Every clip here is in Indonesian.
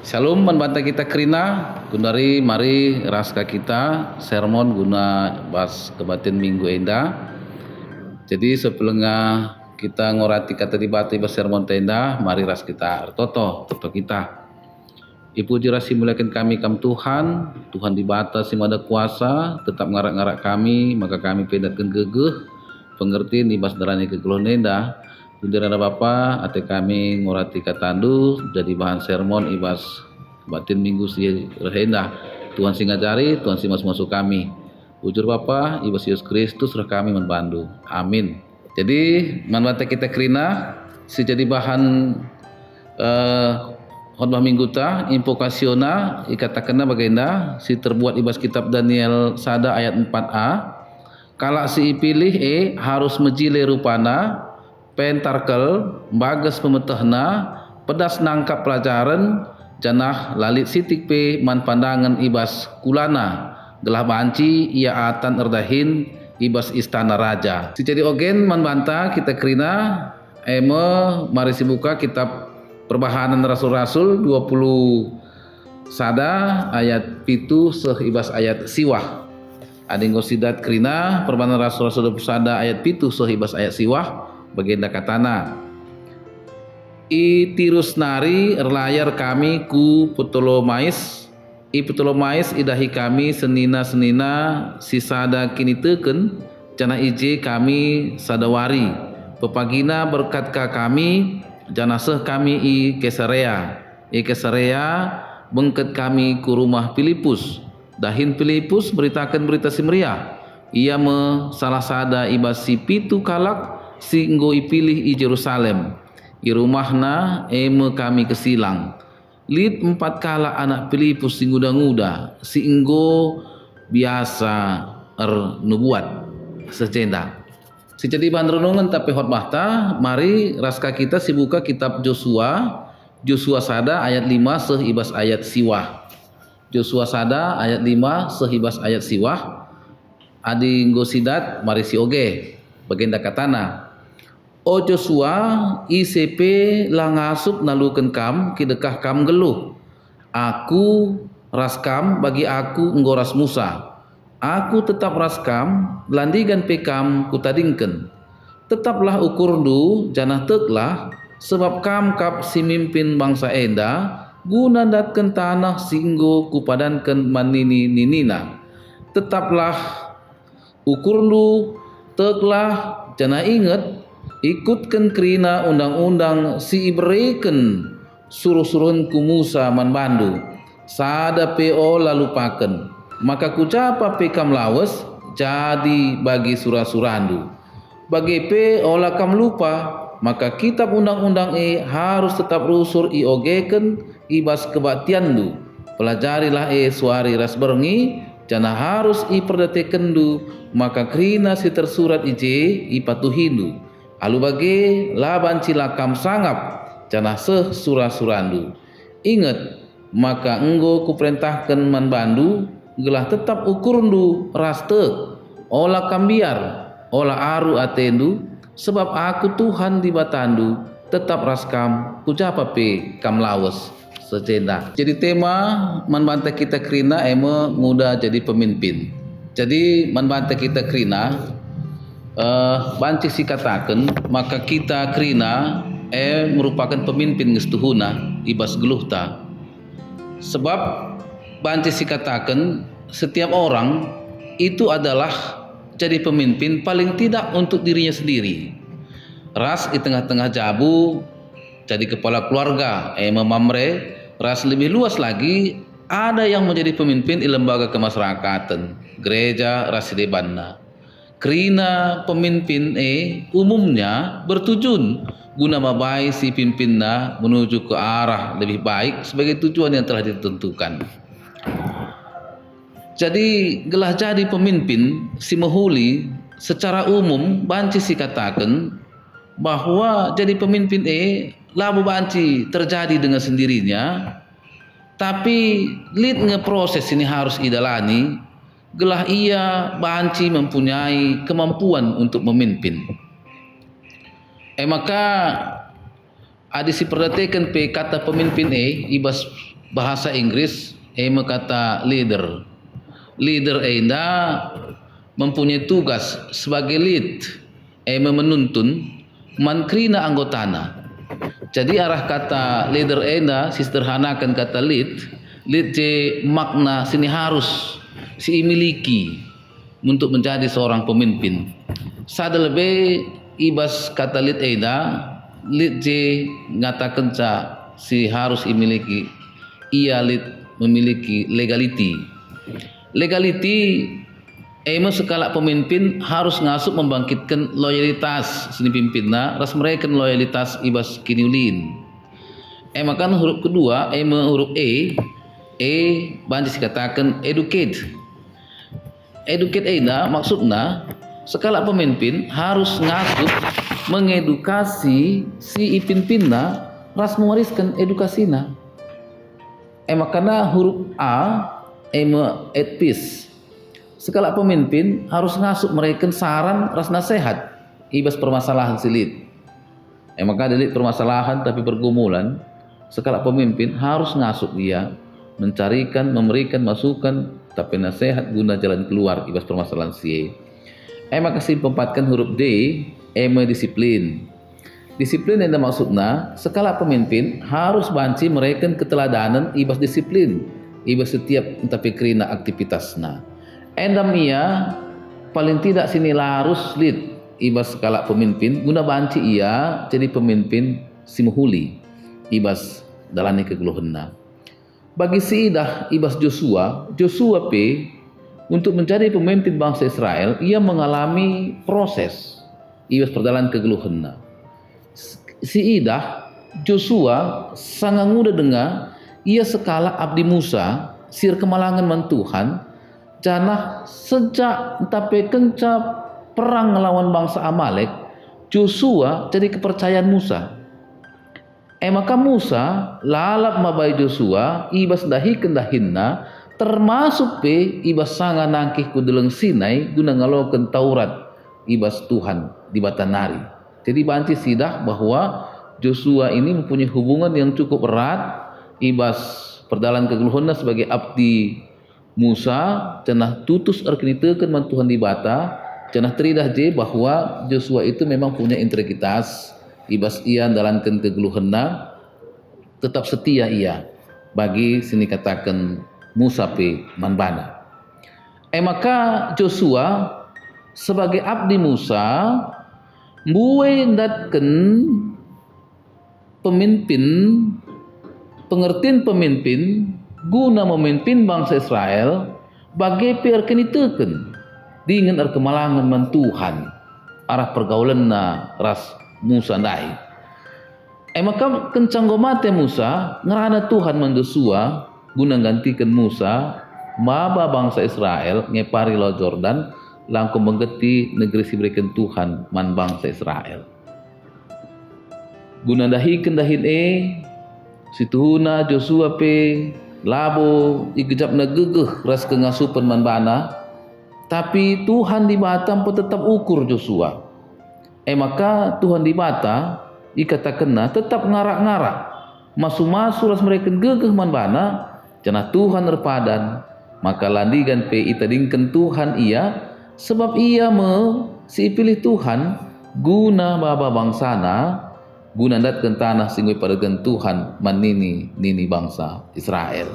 Shalom membanta kita kerina gundari mari raska kita sermon guna bas kebatin minggu enda. Jadi sebelumnya kita ngorati kata dibati bas sermon tenda, mari ras kita artoto kita. Ibu dirasi muliakan kami Tuhan, Tuhan dibata si mada kuasa, tetap ngarak-ngarak kami, maka kami pedatkan gegeh, pengertian ibas darani kegeluhan enda. Kundirana Bapa, ate kami ngurati katandu jadi bahan sermon ibas batin minggu si rehenda. Tuhan sing ngajari, Tuhan sing masuk kami. Ujur Bapa, ibas Yesus Kristus roh kami membantu. Amin. Jadi manwata kita kerina si jadi bahan khotbah minggu ta impokasiona ikatakanna bagenda si terbuat ibas kitab Daniel sada ayat 4a. Kala si ipilih harus mejile rupana pentarkel bagas pemetehna pedas nangkap pelajaran janah lalit sitik pe man pandangan ibas kulana gelah banci ia atan erdahin ibas istana raja. Si jadi ogen man banta kita kerina mari si buka kitab perbahanan rasul-rasul 20 sada ayat pitu seh ibas ayat siwah. Adinggo sidat kerina perbahanan rasul-rasul 20 sada ayat pitu seh ibas ayat siwah. Bagenda katana i tirus nari erlayar kami ku Ptolomais idahi kami senina si sada kini teken jana ije kami sadawari pepagina berkat ka kami jana seh kami i Kesarea bengket kami ku rumah Filipus dahin Filipus beritakan berita si meriah ia salah sada ibas si pitu kalak singgo ipilih i Jerusalem i rumahna kami kesilang lid 4 kala anak Filipus sing nguda singgo biasa nubuat secenda si jadi bahan renungan tapi khotbah ta mari raska kita si buka kitab Joshua sada ayat 5 seh ibas ayat siwah. Joshua sada ayat 5 seh ibas ayat siwah. Adi ngosidat mari si oge bagenda katana o Joshua ICP lah ngasup naluken kam kidekah kam geluh aku raskam bagi aku nggoras Musa aku tetap raskam landigan pekam kutadingken tetaplah ukurdu janah teklah sebab kam kap si mimpin bangsa enda guna datken tanah singgo kupadanken manini ninina tetaplah ukurdu teklah janah inget ikutkan kerina undang-undang si ibreken suruh-suruhan ku Musa man bandu sada PO lalu paken maka kucapa pekam lawas jadi bagi surah-surandu bagi PO lakam lupa maka kitab undang-undang harus tetap rusur iogeken ibas kebaktiandu pelajarilah suari ras berengi jana harus iperdatekendu maka kerina si tersurat ije ipatuhindu alu bagi laban cilakam sangap janah seh surah-surandu ingat maka enggo kuperintahkan man bandu gelah tetap ukurundu raste olah kambiar olah aru atendu sebab aku Tuhan di batandu tetap raskam kujapa pe kam lawas secenda. Jadi tema man banta kita kerina muda jadi pemimpin. Jadi man banta kita kerina banci si katakan maka kita kerina merupakan pemimpin gestuhuna ibas geluhta sebab banci si katakan setiap orang itu adalah jadi pemimpin paling tidak untuk dirinya sendiri ras di tengah-tengah jabu jadi kepala keluarga memamre ras lebih luas lagi ada yang menjadi pemimpin di lembaga kemasyarakatan gereja ras debanna kerina pemimpin umumnya bertujuan guna mabai si pimpinna menuju ke arah lebih baik sebagai tujuan yang telah ditentukan. Jadi gelah jadi pemimpin si mahuli secara umum banci si katakan bahwa jadi pemimpin labu banci terjadi dengan sendirinya tapi lead ngeproses ini harus idalani gelah ia banci mempunyai kemampuan untuk memimpin. Maka adi si perhatikan pe kata pemimpin ibas bahasa Inggris kata leader. Leader enda mempunyai tugas sebagai lead, menuntun mankrina anggotana. Jadi arah kata leader enda sederhanakan kata lead je makna sini harus si miliki untuk menjadi seorang pemimpin. Sada lebih ibas kata lead enda lead je ngatakan si harus dimiliki, ia lead memiliki legality. Legality sekala pemimpin harus ngasup membangkitkan loyalitas sini pimpinna, ras mereka loyalitas ibas kiniulin. Makan huruf kedua, huruf banyak dikatakan educate. Educate maksudnya sekala pemimpin harus ngasup mengedukasi si pimpinna, ras mewariskan edukasina. Makanya huruf A at peace. Sekala pemimpin harus ngasup mereka saran ras nasihat ibas permasalahan silit. Maka delik permasalahan tapi pergumulan, sekala pemimpin harus ngasup dia memberikan masukan tapi nasihat guna jalan keluar ibas permasalahan si. Maka simpempatkan huruf D, disiplin. Disiplin yang maksudnya sekala pemimpin harus banci mereka keteladanan ibas disiplin ibas setiap tapi kerina aktivitasna. Endam ia paling tidak sini larus lead ibas skala pemimpin guna banci ia jadi pemimpin simuhuli ibas dalani kegeluhenna. Bagi si idah ibas Joshua untuk menjadi pemimpin bangsa Israel ia mengalami proses ibas perdalan kegeluhenna. Si idah Joshua sangat muda dengar ia sekala abdi Musa sir kemalangan mantuhan janah sejak tapi kencap perang melawan bangsa Amalek Joshua jadi kepercayaan Musa. Maka Musa lalap mabai Joshua ibas dahi kendahinna termasuk ibas sanga nangkih kudeleng Sinai guna ngaloken Taurat ibas Tuhan di Batanari. Jadi banci sidah bahwa Joshua ini mempunyai hubungan yang cukup erat ibas perdalan kegeluhana sebagai abdi Musa cenah tutus arkinitekeun man Tuhan di bata cenah teridah je bahwa Joshua itu memang punya integritas ibas ia dalankeun kegeluhana tetap setia ia bagi sini katakan Musa manbana. Maka Joshua sebagai abdi Musa mbuwe ndatkeun pemimpin pengertian pemimpin guna memimpin bangsa Israel bagi perkenitekeun dengan kemalangan man Tuhan arah pergaulanna ras Musa ndai. Maka kencanggo mate Musa ngerana Tuhan man Joshua guna gantikan Musa maba bangsa Israel ngepari Laut Jordan langkung menggeti negeri siberikan Tuhan man bangsa Israel. Guna dahikan dahin situhuna Joshua labo igejapna gegeh ras kengasupan manbana tapi Tuhan di Batam pun tetap ukur Joshua. Maka Tuhan di Bata ikatakenna tetap ngarak-ngarak masu-masu ras mereka gegeh manbana cenah Tuhan terpadan maka landigan itadingkan Tuhan ia sebab ia si pilih Tuhan guna baba bangsana guna datkeun tanah singgoy padegeun Tuhan manini nini bangsa Israel.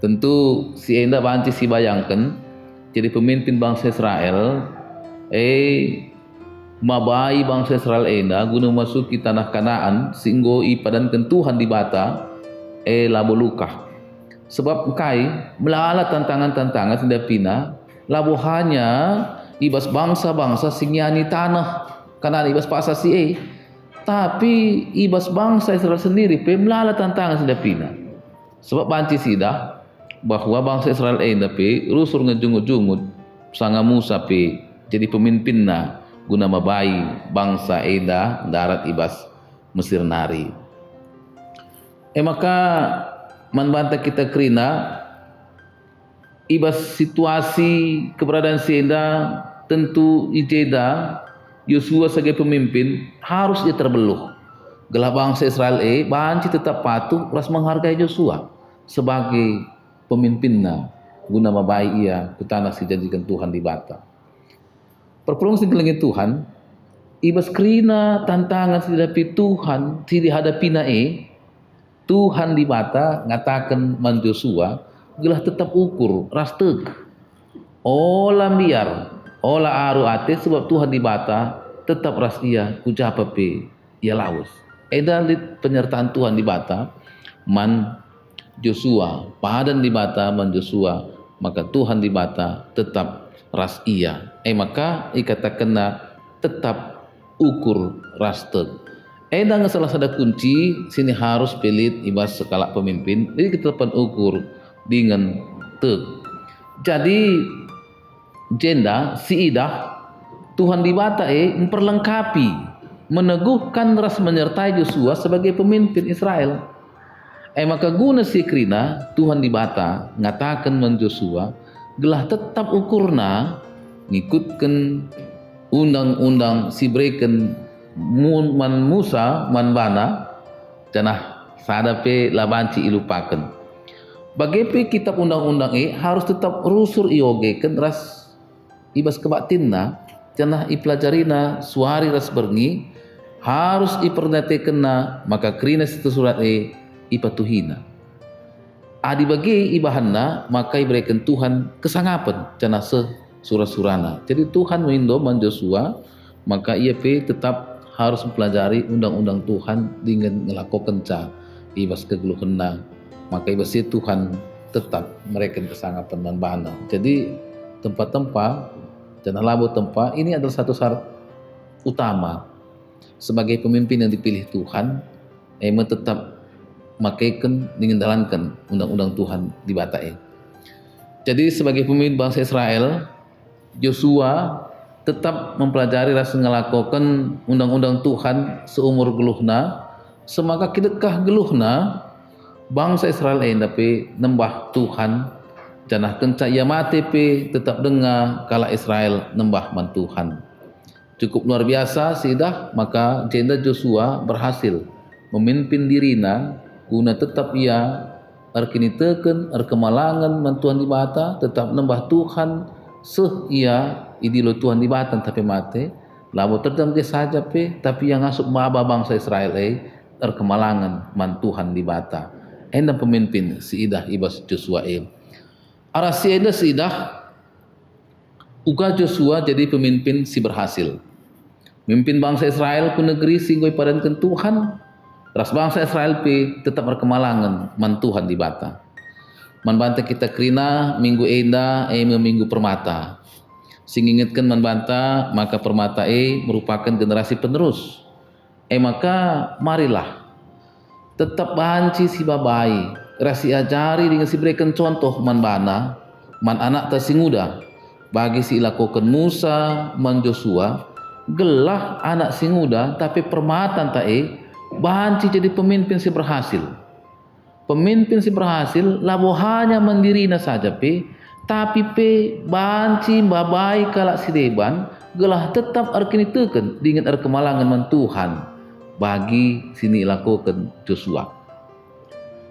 Tentu si enda banci si bayangkan jadi pemimpin bangsa Israel mabai bangsa Israel enda guna masuki tanah Kanaan singgo ipadankeun Tuhan di bata labo lukah. Sebab kai melala tantangan-tantangan sindapina labo hanya ibas bangsa-bangsa singyani tanah Kanaan ibas paksa si tapi ibas bangsa Israel sendiri melala tantangan sindapina. Sebab banci sidah bahwa bangsa Israel rusur ngejungut-jungut sanga Musa jadi pemimpinna guna mabai bangsa darat ibas Mesir nari. Maka manbanta kita kerina ibas situasi keberadaan sienda tentu ijeda Yosua sebagai pemimpin harus dia terbeluh. Gelah bangsa Israel banci tetap patuh ras menghargai Yosua. sebagai pemimpinna guna mabai ia ku tanah si janjikan Tuhan di bata. Perpulung sing kelengit Tuhan, ibas krina tantangan si dihadapi Tuhan, si dihadapi Tuhan di bata ngatakan man Joshua gelah tetap ukur rasteg. Ola biar, ola aru ate sebab Tuhan di bata tetap ras ia kujapa pe ia laus. Edalit penyertaan Tuhan di bata man Joshua, padan di bata man Joshua, maka Tuhan di bata tetap ras ia. Maka ikatakanna tetap ukur rasteg. Edang salah satu kunci sini harus pelit ibas skala pemimpin. Jadi kita tetap ukur dengan teg. Jadi jenda si idah Tuhan di bata memperlengkapi, meneguhkan ras menyertai Joshua sebagai pemimpin Israel. Maka guna si krina Tuhan di bata ngatakan man Joshua gelah tetap ukurna ngikutkan undang-undang si breken man Musa man bana janah sadape labanci ilupakan. Bagaimana kitab undang-undang harus tetap rusur iogekan ras ibas kebatinna janah ipelajarina suari ras berngi harus iperdatekenna maka krina situ surat ipatuhina. Adi bagi ibahanna maka iberikan Tuhan kesangapan janah surat-surana. Jadi Tuhan mengindo man Joshua maka ia tetap harus mempelajari undang-undang Tuhan dengan melakukan ibas kegeluhanna. Maka ibas Tuhan tetap mereka kesangapan man bana. Jadi tempat-tempat jangan labu tempat ini adalah satu syarat utama sebagai pemimpin yang dipilih Tuhan tetap makaikan dengan jalankan undang-undang Tuhan di batae. Jadi sebagai pemimpin bangsa Israel, Joshua tetap mempelajari rasa ngelakukan undang-undang Tuhan seumur geluhna, semaka kidekah geluhna bangsa Israel tapi nembah Tuhan janah kenca ia mati tetap dengar kala Israel nembah man Tuhan. Cukup luar biasa sidah maka jenda Joshua berhasil memimpin dirina guna tetap ia arkini teken arkemalangan man Tuhan di bata tetap nembah Tuhan ia idilo Tuhan di bata tapi mati lalu terjam dia saja tapi yang asup maba bangsa Israel arkemalangan man Tuhan di bata. Endang pemimpin si idah ibas Joshua arasi enda si idah uga Joshua jadi pemimpin si berhasil mimpin bangsa Israel ku negeri singgoi padankan Tuhan. Ras bangsa Israel tetap berkemalangan man Tuhan di bata. Man banta kita krina minggu enda minggu permata. Sing ingatkan man banta maka permata merupakan generasi penerus. Maka marilah tetap banci si babai rasi ajari dengan si berikan contoh man bana man anak tasinguda bagi si lakukan Musa man Joshua gelah anak singuda tapi permatan banci jadi pemimpin si berhasil. Pemimpin si berhasil labo hanya mendirina saja tapi banci babai kalak si deban gelah tetap arkini teken dengan arkemalangan man Tuhan bagi sini lakukan Joshua.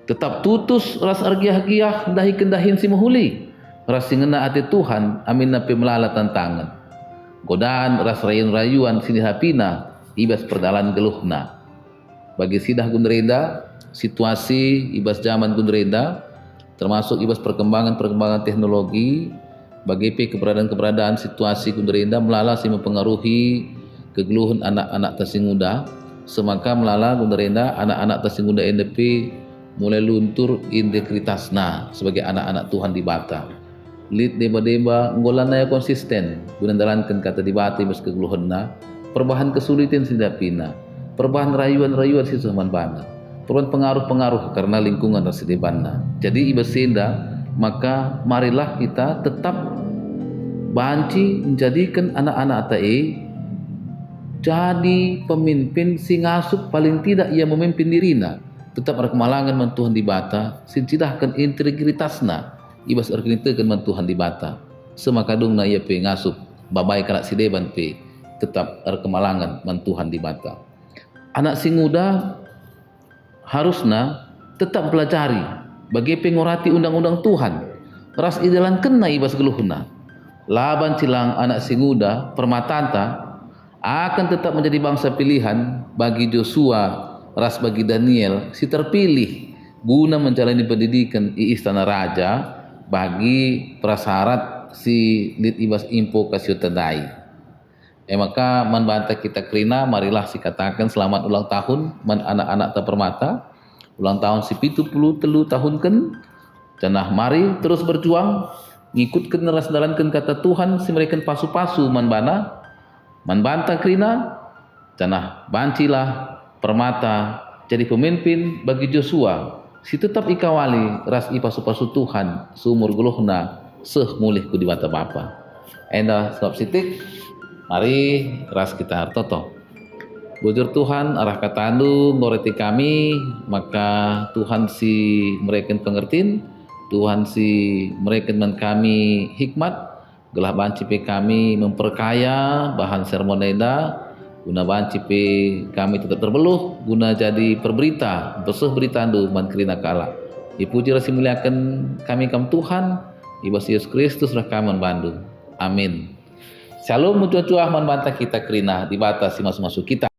Tetap tutus ras argiah-giah dahi kendahin si mahuli ras singena ati Tuhan amin napi melala tantangan. Godaan ras rayun-rayuan sini hapina ibas perdalan geluhna. Bagi sidah gunreda situasi ibas zaman gunreda termasuk ibas perkembangan teknologi bagi keberadaan situasi gunreda melala si mempengaruhi kegeluhan anak-anak tasinguda semaka melala gunreda anak-anak tasinguda NDP mulai luntur integritasna sebagai anak-anak Tuhan di bata lid deba-deba ngolana ya konsisten guna dalankan kata di bata ibas kegeluhanna perubahan kesulitan sidapina perubahan rayuan-rayuan si zaman bana, perubahan pengaruh-pengaruh karena lingkungan rasi bana. Jadi ibas senda maka marilah kita tetap banci menjadikan anak-anak jadi pemimpin si ngasup paling tidak ia memimpin dirina tetap berkemalangan man Tuhan di bata sin cidahkan integritasna ibas arknitekeun man Tuhan di bata semakadungna ia ngasup babai kalak si deban tetap arkemalangan man Tuhan di bata. Anak si muda harusnya tetap pelajari bagi pengorati undang-undang Tuhan ras idelan kena ibas geluhna laban cilang anak singuda permatanta akan tetap menjadi bangsa pilihan bagi Joshua ras bagi Daniel si terpilih guna menjalani pendidikan di istana raja bagi prasyarat si lit ibas impo kasih tandai. Maka membantah kita kerina marilah si katakan selamat ulang tahun man anak-anak terpermata ulang tahun si 73 tahun kan cenah mari terus berjuang ngikutkan ras dalankan kata Tuhan si mereka pasu-pasu man bantah kerina cenah bancilah permata jadi pemimpin bagi Joshua si tetap ikawali ras i pasu-pasu Tuhan seumur geluhna seh mulih ku di mata Bapa. Enda sebab sitik mari ras kita hartoto. Bujur Tuhan arah katandu ngoreti kami maka Tuhan si mereka pengertin Tuhan si mereka men kami hikmat gelah banci pe kami memperkaya bahan sermoneda guna banci pe kami tetap terbeluh guna jadi perberita bersih beritandu man kerina kala dipuji rasi muliakan kami kam Tuhan ibas Yesus Kristus rah kami bandu amin. Shalom mutua-tua man bantah kita kerina dibatasi masuk-masuk kita